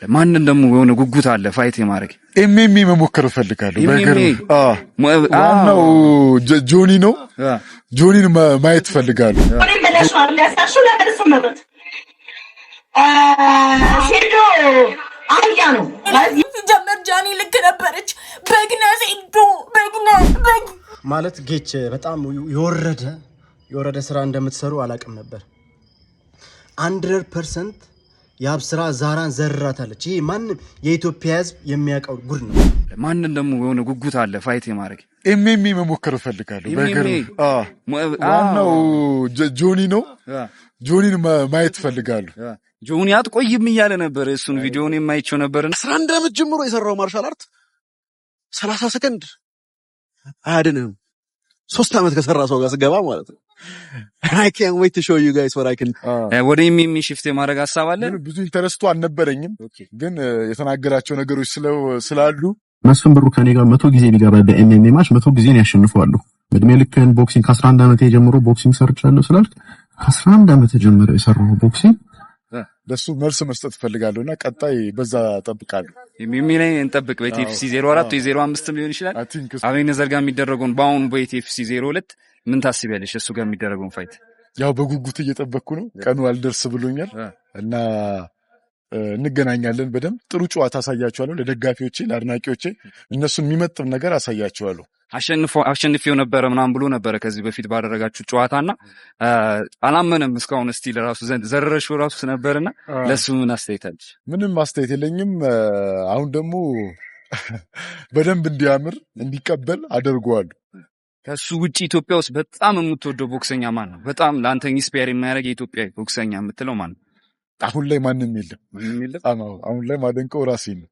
ማንን ደሞ የሆነ ጉጉት አለ ፋይት የማድረግ ኤምኤምኤ መሞከር ፈልጋለሁ በገር ዋናው ጆኒ ነው ጆኒን ማየት ፈልጋለሁ ሲዶ አያ ነው ጀመር ጃኒ ልክ ነበረች በግና ሲዶ በግና ማለት ጌች በጣም የወረደ ስራ እንደምትሰሩ አላቅም ነበር 100% ያብስራ ዛራን ዘራታለች ይሄ ማንንም የኢትዮጵያ ህዝብ የሚያቀው ጉድ ነው ማንን ደሞ የሆነ ጉጉት አለ ፋይት የማድረግ ኤምኤምኤ መሞከር ፈልጋለሁ በገር ዋናው ጆኒ ነው ጆኒን ማየት ፈልጋለሁ ጆኒ አትቆይም ይያለ ነበር እሱን ቪዲዮን የማይቸው ነበር 11 አመት ጀምሮ የሰራው ማርሻል አርት 30 ሰከንድ አያድንም 3 አመት ከሰራ ሰው ጋር ስገባ ማለት ነው I can't wait to show you guys what I can ወደ ኤምኤምኤ ሽፍት የማድረግ ሐሳብ አለ ብዙ ኢንተረስቱ አልነበረኝም ግን የተናገራቸው ነገሮች ስላሉ መስፍን ብሩ ከኔ ጋር 100 ጊዜ ቢገባ በኤምኤምኤ ማች 100 ጊዜ ነው ያሸንፈዋለሁ እድሜ ልክን ቦክሲንግ ከ11 አመት ጀምሮ ቦክሲንግ ሰርቻለሁ ስላልክ ከ11 አመት ጀምሮ የሰራው ቦክሲንግ ለሱ መልስ መስጠት ፈልጋለሁና ቀጣይ በዛ ተጠብቃለሁ ኤምኤምኤ ላይ እንጠብቅ በቲኤፍሲ 04 ወይ 05 ሊሆን ይችላል አቤኔዘር ጋር የሚደረገውን ባውን በቲኤፍሲ 02 ምን ታስቢያለሽ እሱ ጋር የሚደረገውን ፋይት ያው በጉጉት እየጠበቅኩ ነው ቀኑ አልደርስ ብሎኛል እና እንገናኛለን በደንብ ጥሩ ጨዋታ አሳያቸዋለሁ ለደጋፊዎቼ ለአድናቂዎቼ እነሱን የሚመጥን ነገር አሳያቸዋለሁ አሸንፈው ነበር ምናምን ብሎ ነበር ከዚህ በፊት ባደረጋችሁ ጨዋታና አላመነም እስካሁን እስቲ ለራሱ ዘረረሽው ራሱ ነበርና ለሱ ምን አስተያየታለሽ ምንም አስተያየት የለኝም አሁን ደግሞ በደንብ እንዲያምር እንዲቀበል አደርገዋለሁ ከሱ ውጪ ኢትዮጵያ ውስጥ በጣም የምትወደው ቦክሰኛ ማን ነው በጣም ላንተ ኢንስፓየር የሚያደርግ የኢትዮጵያ ቦክሰኛ የምትለው ማን ነው አሁን ላይ ማንንም የለም አሁን ላይ ማደንቀው ራሴን ነው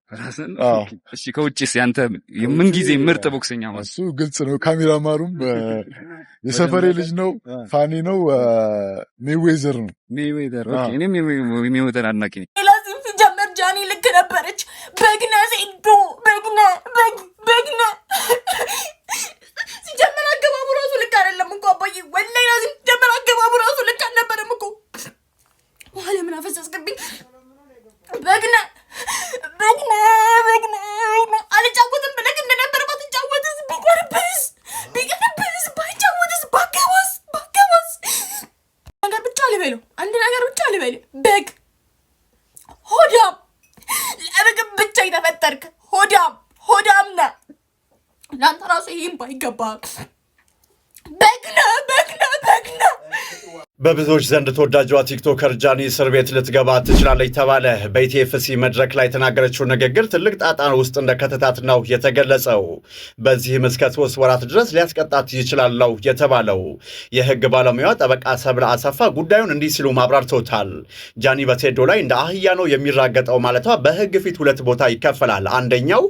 እሺ ከውጪስ ያንተ ምን ጊዜ ምርጥ ቦክሰኛ ማለት እሱ ግልጽ ነው ካሜራማሩም የሰፈሬ ልጅ ነው ፋኒ ነው ሜዌዘር ኦኬ እኔ ሜዌዘር አድናቂ ነኝ ለዚህ ሲጀመር ጃኒ ልክ ነበረች በግና ሲዶ በግና ሲጀመር አገባቡ ራሱ ልክ አይደለም እንኳን አባዬ ወላሂ ለዚህ ሲጀመር አገባቡ ራሱ ልክ አልነበረም እኮ ዋለ ምን አፈሰስክብኝ በግና አልጫወትም ብለህ እንደነበር ባትጫወትስ ቢቀርብስ ባይጫወትስ ባገባስ አንድ ነገር ብቻ ልበለው በግ ሆዳም ለበግ ብቻ የተፈጠርክ ሆዳም ነህ ላንተ ራሱ ይሄን ባይገባ በግና በብዙዎች ዘንድ ተወዳጇ ቲክቶከር ጃኒ እስር ቤት ልትገባ ትችላለች ተባለ። በኢቲኤፍሲ መድረክ ላይ የተናገረችው ንግግር ትልቅ ጣጣ ውስጥ እንደከተታት ነው የተገለጸው። በዚህም እስከ 3 ወራት ድረስ ሊያስቀጣት ይችላል የተባለው የህግ ባለሙያ ጠበቃ ሰብለ አሰፋ ጉዳዩን እንዲህ ሲሉ ማብራርተውታል። ጃኒ በቴዶ ላይ እንደ አህያ ነው የሚራገጠው ማለቷ በህግ ፊት 2 ቦታ ይከፈላል። አንደኛው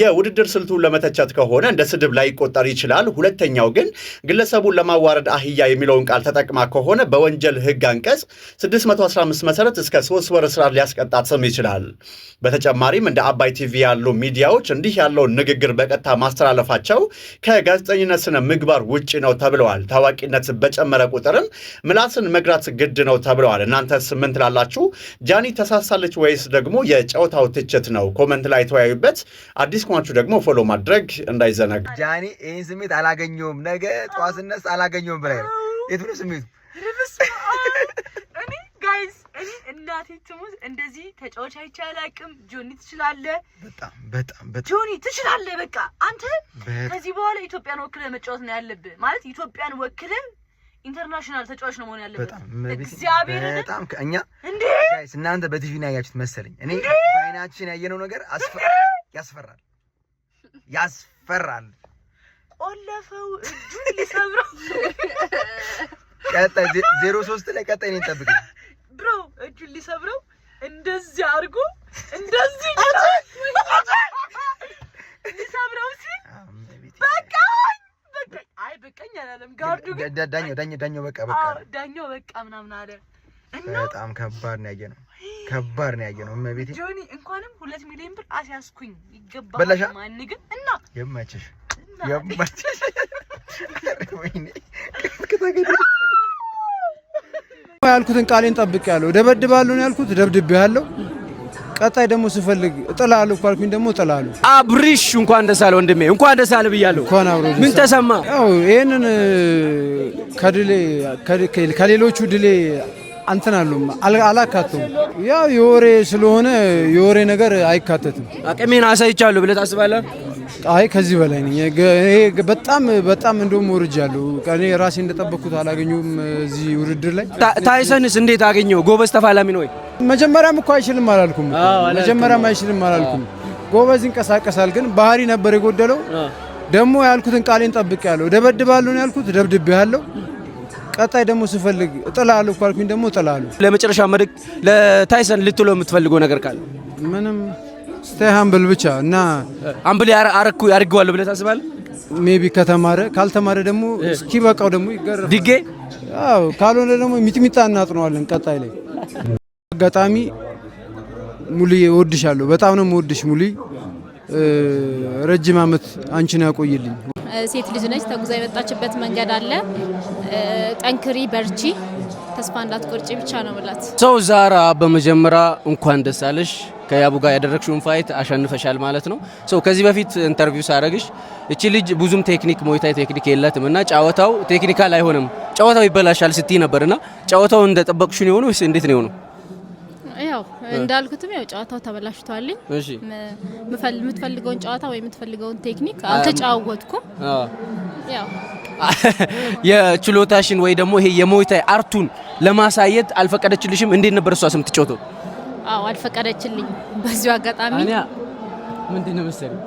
የውድድር ስልቱን ለመተቸት ከሆነ እንደ ስድብ ላይ ይቆጠር ይችላል። ሁለተኛው ግን ግለሰቡን ለማዋረድ አህያ የሚለውን ቃል ተጠቅማ ከሆነ በወንጀል ህግ አንቀጽ 615 መሰረት እስከ 3 ወር እስራት ሊያስቀጣት ይችላል። በተጨማሪም እንደ አባይ ቲቪ ያሉ ሚዲያዎች እንዲህ ያለው ንግግር በቀጥታ ማስተላለፋቸው ከጋዜጠኝነት ስነ ምግባር ውጪ ነው ተብለዋል። ታዋቂነት በጨመረ ቁጥርም ምላስን መግራት ግድ ነው ተብለዋል። እናንተስ ምን ትላላችሁ? ጃኒ ተሳሳለች ወይስ ደግሞ የጨዋታው ትችት ነው? ኮሜንት ላይ ተወያዩበት። አዲስ ከሆናችሁ ደግሞ ፎሎ ማድረግ እንዳይዘነጋ። ጃኒ ይህን ስሜት አላገኘውም፣ ነገ ጠዋትነስ አላገኘውም ብላይ ነው የት ነው ስሜቱ? እኔ ጋይስ እናቴ ትሙት እንደዚህ ተጫዋች አይቻላቅም። ጆኒ ትችላለህ፣ በጣም ጆኒ ትችላለህ። በቃ አንተ ከዚህ በኋላ ኢትዮጵያን ወክለህ መጫወት ነው ያለብህ። ማለት ኢትዮጵያን ወክለህ ኢንተርናሽናል ተጫዋች ነው መሆን ያለብህ። እግዚአብሔር በጣም እኛ እንዴ ጋይስ እናንተ በቲቪ ነው ያያችሁት መሰለኝ። እኔ በአይናችን ያየነው ነገር ያስፈራል። ቆለፈው እጁን ሊሰብረው ቀጣይ 03 ላይ ቀጣይ ነው እንጠብቀኝ ብሮ እጁን ሊሰብረው እንደዚህ አድርጎ እንደዚህ ሊሰብረው ሲል በቃ አይ በቃኝ አላለም። ጋርዱ ዳኛው በቃ ዳኛው በቃ ምናምን አለ። በጣም ከባድ ነው ያየነው እመቤቴ ጆኒ እንኳንም 2 ሚሊዮን ብር አስያዝኩኝ ይገባል። ማን ግን እና የማችሽ ወይኔ ያልኩትን ቃሌን ጠብቄያለሁ። ደበድባለሁ ነው ያልኩት፣ ደብድቤያለሁ። ቀጣይ ደግሞ ስፈልግ እጥላለሁ ካልኩኝ ደግሞ እጥላለሁ። አብሪሽ እንኳን ደስ አለ ወንድሜ፣ እንኳን ደስ አለ ብያለሁ። ምን ተሰማ? ያው ይሄንን ከሌሎቹ ድሌ አንተን አሉም አላካተም። ያው የወሬ ስለሆነ የወሬ ነገር አይካተትም። አቅሜን አሳይቻለሁ ብለህ ታስባለህ? አይ ከዚህ በላይ ነኝ። በጣም እንደውም ወርጃለሁ። እኔ ራሴ እንደጠበቅኩት አላገኘሁም እዚህ ውድድር ላይ። ታይሰንስ እንዴት አገኘው? ጎበዝ ተፋላሚ ነው ወይ? መጀመሪያም እኮ አይችልም አላልኩም። ጎበዝ ይንቀሳቀሳል፣ ግን ባህሪ ነበር የጎደለው። ደግሞ ያልኩትን ቃሌን ጠብቄያለሁ። ደበድባለሁ ነው ያልኩት፣ ደብድቤያለሁ። ቀጣይ ደግሞ ስፈልግ እጥላለሁ ካልኩኝ ደግሞ እጥላለሁ። ለመጨረሻ መልእክት ለታይሰን ልትለው የምትፈልገው ነገር ካለ? ምንም ስቴይ ሃምብል ብቻ እና ሃምብል ያርገዋለሁ ብለህ ታስባለህ? ሜቢ ከተማረ፣ ካልተማረ ደግሞ እስኪበቃው ደግሞ ይገረፋል። ዲጌ አዎ፣ ካልሆነ ደግሞ ሚጥሚጣ እናጥነዋለን ቀጣይ ላይ። አጋጣሚ ሙሉዬ እወድሻለሁ፣ በጣም ነው የምወድሽ ሙሉዬ። ረጅም ዓመት አንቺን ያቆይልኝ። ሴት ልጅ ነች፣ ተጉዛ የመጣችበት መንገድ አለ። ጠንክሪ፣ በርቺ፣ ተስፋ እንዳትቆርጪ ብቻ ነው ብላት። ሰው ዛራ በመጀመሪያ እንኳን ደስ አለሽ። ከያቡ ጋር ያደረግሽውን ፋይት አሸንፈሻል ማለት ነው። ሰው ከዚህ በፊት ኢንተርቪው ሳረግሽ እቺ ልጅ ብዙም ቴክኒክ የላትም እና ጨዋታው ቴክኒካል አይሆንም፣ ጨዋታው ይበላሻል ስትይ ነበርና ጨዋታው እንደጠበቅሽው ነው ወይስ እንዴት ነው? ያው እንዳልኩትም ያው ጨዋታው ተበላሽቷልኝ። እሺ የምትፈልገውን ጨዋታ ወይ የምትፈልገውን ቴክኒክ አልተጫወትኩም። ያው የችሎታሽን ወይ ደግሞ ይሄ የሞይታይ አርቱን ለማሳየት አልፈቀደችልሽም? እንዴት ነበር እሷ የምትጫወተው? አዎ አልፈቀደችልኝ። በዚሁ አጋጣሚ አኒያ ምንድነው መሰለኝ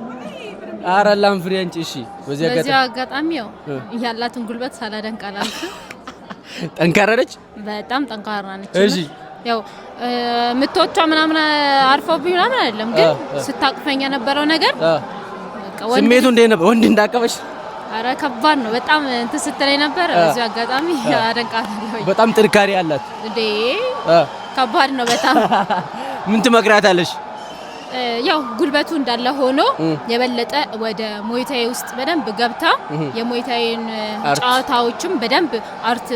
አራላም ፍሬንጭ። እሺ በዚሁ አጋጣሚ ያው ያላትን ጉልበት ሳላደንቅ አላልኩም። ጠንካራ ነች፣ በጣም ጠንካራ ነች። እሺ ያው ምቶቿ ምናምን አርፈውብኝ ምናምን አይደለም፣ ግን ስታቅፈኝ የነበረው ነገር ስሜቱ እንዴት ነበር? ወንድ እንዳቀበሽ? አረ ከባድ ነው በጣም እንትን ስትለኝ ነበር። በዚሁ አጋጣሚ አደንቃታለሁ። በጣም ጥንካሬ አላት እንዴ! ከባድ ነው በጣም። ምን ትመክራታለሽ? ያው ጉልበቱ እንዳለ ሆኖ የበለጠ ወደ ሞይታይ ውስጥ በደንብ ገብታ የሞይታይን ጨዋታዎችም በደንብ አርት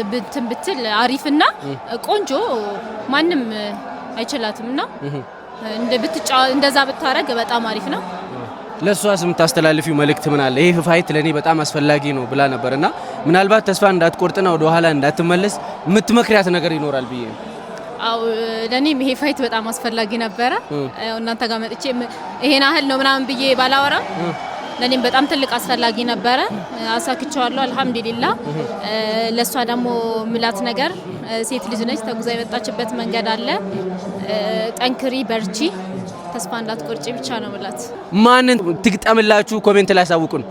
ብትል አሪፍና ቆንጆ ማንም አይችላትምና እንደዛ ብታረግ በጣም አሪፍ ነው። ለሷስ የምታስተላልፊው መልእክት ምን አለ? ይሄ ፋይት ለኔ በጣም አስፈላጊ ነው ብላ ነበርና ምናልባት ተስፋ እንዳትቆርጥና ወደ ኋላ እንዳትመለስ የምትመክሪያት ነገር ይኖራል ብዬ ነው። አው ለኔም ይሄ ፋይት በጣም አስፈላጊ ነበረ። እናንተ ጋር መጥቼ ይሄን አህል ነው ምናምን ብዬ ባላወራ ለኔም በጣም ትልቅ አስፈላጊ ነበረ። አሳክቻለሁ አልহামዱሊላህ። ለሷ ደግሞ ምላት ነገር ሴት ልጅ ነች፣ ተጉዛ የመጣችበት መንገድ አለ። ጠንክሪ፣ በርቺ፣ ተስፋ እንዳትቆርጪ ብቻ ነው ብላት። ማንን ትግጠምላችሁ? ኮሜንት ላይ አሳውቁን።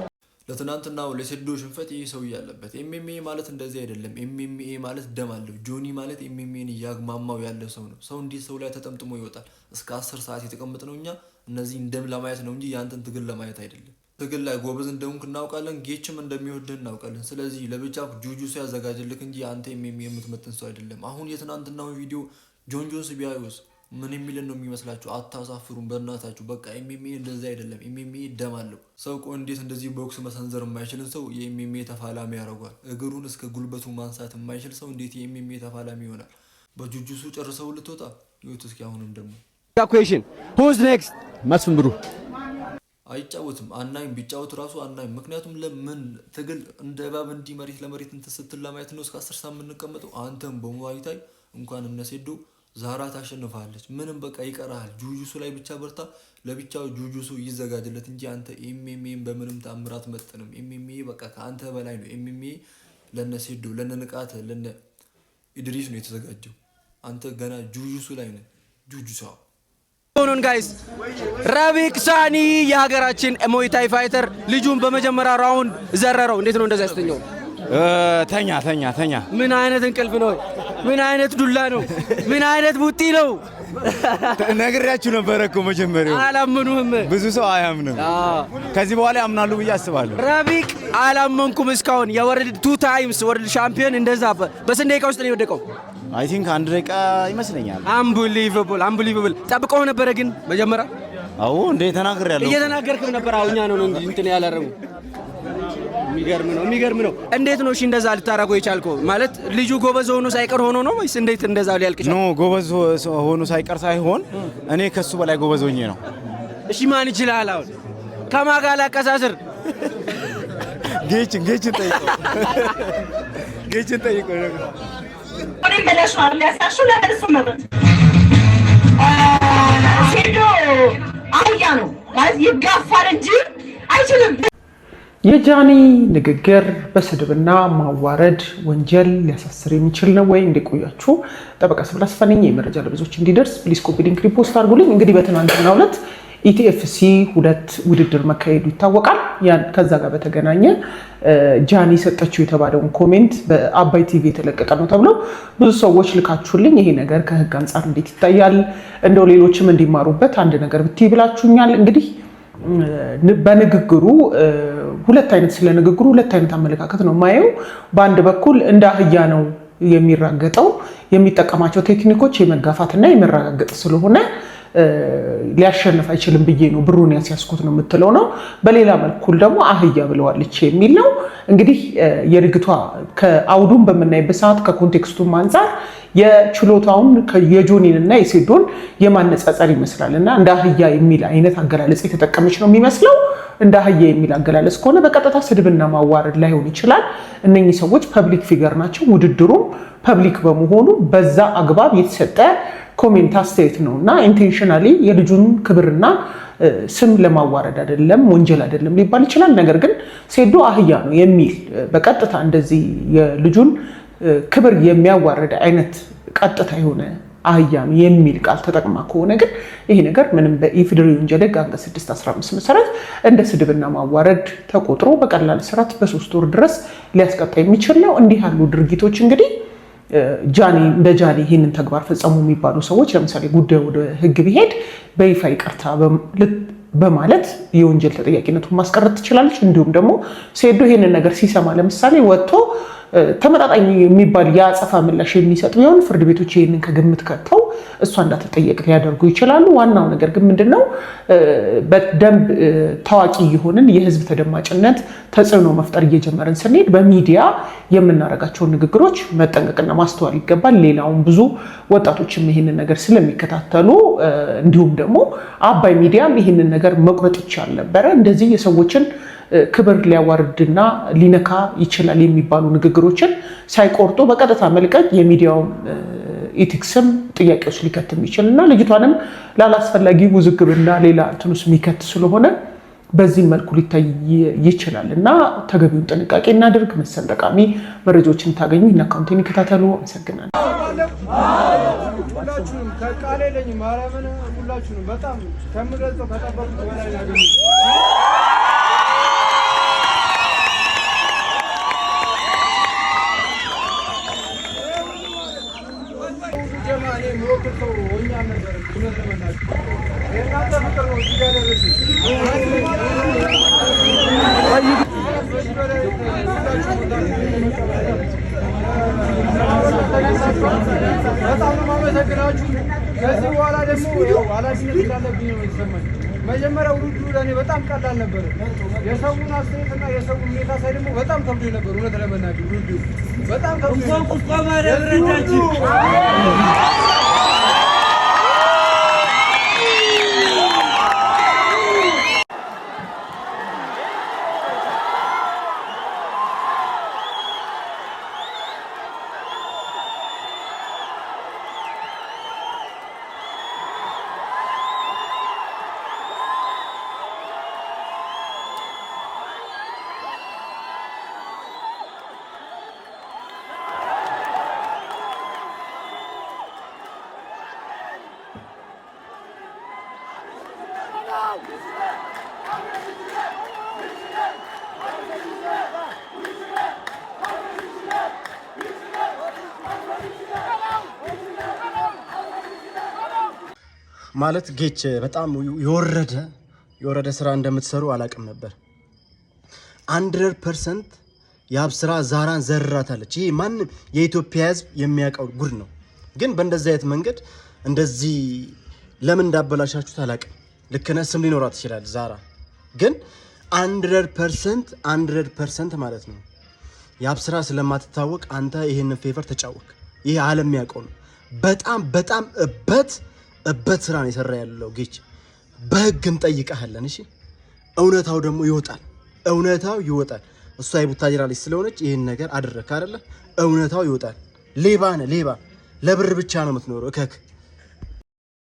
ለትናንትናው ለሴዶ ሽንፈት ይሄ ሰው ያለበት ኤምኤምኤ ማለት እንደዚህ አይደለም። ኤምኤምኤ ማለት ደም አለው። ጆኒ ማለት ኤምኤምኤን ያግማማው ያለ ሰው ነው። ሰው እንዲህ ሰው ላይ ተጠምጥሞ ይወጣል። እስከ 10 ሰዓት የተቀመጥ ነው። እኛ እነዚህ ደም ለማየት ነው እንጂ ያንተን ትግል ለማየት አይደለም። ትግል ላይ ጎበዝ እንደሆንክ እናውቃለን። ጌችም እንደሚወድህ እናውቃለን። ስለዚህ ለብቻ ጁጁ ያዘጋጅልክ እንጂ አንተ ኤምኤምኤ የምትመጥን ሰው አይደለም። አሁን የትናንትናው ቪዲዮ ጆን ጆንስ ቢያዩስ ምን የሚልን ነው የሚመስላችሁ? አታሳፍሩም በእናታችሁ። በቃ ኤምኤምኤ እንደዚህ አይደለም። ኤምኤምኤ ደም አለው። ሰው እንዴት እንደዚህ ቦክስ መሰንዘር የማይችልን ሰው የኤምኤምኤ ተፋላሚ ያደርጓል? እግሩን እስከ ጉልበቱ ማንሳት የማይችል ሰው እንዴት የኤምኤምኤ ተፋላሚ ይሆናል? በጁጁሱ ጨርሰው ልትወጣ ይሁት። እስኪ አሁንም ደግሞ ኩዌሽን ሁዝ ኔክስት መስፍን ብሩ አይጫወትም። አናይም፣ ቢጫወት ራሱ አናይም። ምክንያቱም ለምን ትግል እንደ እባብ እንዲህ መሬት ለመሬት እንትን ስትል ለማየት ነው እስከ 10 ሰዓት የምንቀመጠው። አንተም በሙዋይታይ እንኳን እነሴዶ ዛራ ታሸንፋለች። ምንም በቃ ይቀራል። ጁጁሱ ላይ ብቻ በርታ። ለብቻው ጁጁሱ ይዘጋጅለት እንጂ አንተ ኤምኤምኤን በምንም ታምራት መጥንም። ኤምኤምኤ በቃ ከአንተ በላይ ነው። ኤምኤምኤ ለነሴዶ ለነንቃተ ለነ ኢድሪስ ነው የተዘጋጀው። አንተ ገና ጁጁሱ ላይ ነህ። ጁጁሳ ሆኖን ጋይስ ረቢቅ ሳኒ የሀገራችን ሙዋይታይ ፋይተር ልጁን በመጀመሪያ ራውንድ ዘረረው። እንዴት ነው እንደዛ ያስተኛው? ተኛ። ምን አይነት እንቅልፍ ነው? ምን አይነት ዱላ ነው? ምን አይነት ቡጢ ነው? ነግሬያችሁ ነበረ እኮ መጀመሪያው። አላመኑህም። ብዙ ሰው አያምንም። ከዚህ በኋላ ያምናሉ ብዬ አስባለሁ። ረቢቅ አላመንኩም እስካሁን። የወርልድ 2 ታይምስ ወርልድ ሻምፒዮን እንደዛ በስንት ደቂቃ ውስጥ ነው የወደቀው? አይ ቲንክ 1 ደቂቃ ይመስለኛል። አንቢሊቨብል ጠብቀው ነበረ ግን መጀመሪያ? አዎ እንዴ ተናግሬያለሁ። እየተናገርክም ነበር። አሁኛ ነው እንጂ እንትን ያላረሙ የሚገርም ነው። እንዴት ነው እሺ እንደዛ ልታረገው የቻልከው? ማለት ልጁ ጎበዝ ሆኖ ሳይቀር ሆኖ ነው ወይስ እንዴት እንደዛ ሊያልቅ ይችላል? ኖ ጎበዝ ሆኖ ሳይቀር ሳይሆን እኔ ከሱ በላይ ጎበዝ ሆኜ ነው። እሺ ማን ይችላል አሁን? ከማን ጋር ላቀሳስር? ጌችን ጠይቀው ወደ መለሻው ሊያሳሹ ለእርሱ መብት ሴዶ አህያ ነው ማለት ይጋፋል እንጂ አይችልም። የጃኒ ንግግር በስድብና ማዋረድ ወንጀል ሊያሳስር የሚችል ነው ወይ? እንደቆያችሁ ጠበቃ ስብላ አስፋነኝ የመረጃ ለብዙዎች እንዲደርስ ፕሊስ ኮፒ ሊንክ ሪፖስት አድርጉልኝ። እንግዲህ በትናንትናው ዕለት ኢቲኤፍሲ 2 ውድድር መካሄዱ ይታወቃል። ያን ከዛ ጋር በተገናኘ ጃኒ ሰጠችው የተባለውን ኮሜንት በአባይ ቲቪ የተለቀቀ ነው ተብሎ ብዙ ሰዎች ልካችሁልኝ ይሄ ነገር ከህግ አንጻር እንዴት ይታያል፣ እንደው ሌሎችም እንዲማሩበት አንድ ነገር ብትይ ብላችሁኛል። እንግዲህ በንግግሩ ሁለት አይነት ስለ ንግግሩ ሁለት አይነት አመለካከት ነው ማየው። በአንድ በኩል እንደ አህያ ነው የሚራገጠው፣ የሚጠቀማቸው ቴክኒኮች የመጋፋትና የመረጋገጥ ስለሆነ ሊያሸንፍ አይችልም ብዬ ነው ብሩን ያስያዝኩት ነው የምትለው ነው። በሌላ መልኩል ደግሞ አህያ ብለዋለች የሚል ነው። እንግዲህ የርግቷ ከአውዱን በምናይበት ሰዓት ከኮንቴክስቱም አንጻር የችሎታውን የጆኒንና የሴዶን የማነጻጸር ይመስላል እና እንደ አህያ የሚል አይነት አገላለጽ የተጠቀመች ነው የሚመስለው። እንደ አህያ የሚል አገላለጽ ከሆነ በቀጥታ ስድብና ማዋረድ ላይሆን ይችላል። እነኚህ ሰዎች ፐብሊክ ፊገር ናቸው። ውድድሩም ፐብሊክ በመሆኑ በዛ አግባብ የተሰጠ ኮሜንት አስተያየት ነው እና ኢንቴንሽናሊ የልጁን ክብርና ስም ለማዋረድ አይደለም፣ ወንጀል አይደለም ሊባል ይችላል። ነገር ግን ሴዶ አህያ ነው የሚል በቀጥታ እንደዚህ የልጁን ክብር የሚያዋርድ አይነት ቀጥታ የሆነ አህያ ነው የሚል ቃል ተጠቅማ ከሆነ ግን ይሄ ነገር ምንም በኢፌዴሪ ወንጀል ሕግ አንቀጽ 615 መሰረት እንደ ስድብና ማዋረድ ተቆጥሮ በቀላል እስራት በ3 ወር ድረስ ሊያስቀጣ የሚችል ነው። እንዲህ ያሉ ድርጊቶች እንግዲህ እንደ ጃኒ ይህንን ተግባር ፈጸሙ የሚባሉ ሰዎች ለምሳሌ ጉዳዩ ወደ ህግ ቢሄድ በይፋ ይቅርታ በማለት የወንጀል ተጠያቂነቱን ማስቀረት ትችላለች። እንዲሁም ደግሞ ሴዶ ይህንን ነገር ሲሰማ ለምሳሌ ወጥቶ ተመጣጣኝ የሚባል የአጸፋ ምላሽ የሚሰጥ ቢሆን ፍርድ ቤቶች ይህንን ከግምት ከተው እሷ እንዳትጠየቅ ሊያደርጉ ይችላሉ። ዋናው ነገር ግን ምንድነው በደንብ ታዋቂ የሆንን የህዝብ ተደማጭነት ተጽዕኖ መፍጠር እየጀመረን ስንሄድ በሚዲያ የምናደርጋቸውን ንግግሮች መጠንቀቅና ማስተዋል ይገባል። ሌላውን ብዙ ወጣቶችም ይህንን ነገር ስለሚከታተሉ እንዲሁም ደግሞ አባይ ሚዲያም ይህንን ነገር መቁረጥ ይቻል ነበረ። እንደዚህ የሰዎችን ክብር ሊያዋርድና ሊነካ ይችላል የሚባሉ ንግግሮችን ሳይቆርጡ በቀጥታ መልቀቅ የሚዲያው ኢቲክስም ጥያቄዎች ሊከት የሚችልና ልጅቷንም ላላስፈላጊ ውዝግብና ሌላ እንትኑስ የሚከት ስለሆነ በዚህ መልኩ ሊታይ ይችላል እና ተገቢውን ጥንቃቄ እናድርግ። መሰል ጠቃሚ መረጃዎችን ታገኙ እና አካውንቴን ይከታተሉ። አመሰግናለሁ። ሁላችሁንም ከቃሌ ለኝ ማርያምን ሁላችሁንም በጣም ከምገልጸው ከጠበቁት በላይ ያገኙ በጣም ነው የማመሰግናችሁ። ከዚህ በኋላ ደግሞ ኃላፊነት እንዳለብኝ ነው የተሰማኝ። መጀመሪያ ውድድሩ ለእኔ በጣም ቀላል ነበር። የሰውን አስተያየትና የሰውን ሁኔታ ሳይ ደግሞ በጣም ከብዶኝ ነበር። እውነት ለመናገር ውድድሩ በጣም ከብዶኝ ማለት ጌች በጣም የወረደ ስራ እንደምትሰሩ አላቅም ነበር። 100% የአብስራ ዛራን ዘርራታለች። ይሄ ማንም የኢትዮጵያ ሕዝብ የሚያውቀው ጉድ ነው። ግን በእንደዚህ አይነት መንገድ እንደዚህ ለምን እንዳበላሻችሁት አላቅም። ልክ ነህ፣ ስም ሊኖራት ይችላል ዛራ። ግን 100% ማለት ነው የአብስራ ስለማትታወቅ አንተ ይሄንን ፌቨር ተጫወክ። ይሄ ዓለም ያውቀው ነው። በጣም እበት ስራ ነው የሰራ ያለው ጌች። በህግ እንጠይቀሃለን። እሺ እውነታው ደግሞ ይወጣል። እሷ የቡታጅራ ልጅ ስለሆነች ይሄን ነገር አደረክ አይደለ? እውነታው ይወጣል። ሌባ ነህ ሌባ። ለብር ብቻ ነው የምትኖረው እከክ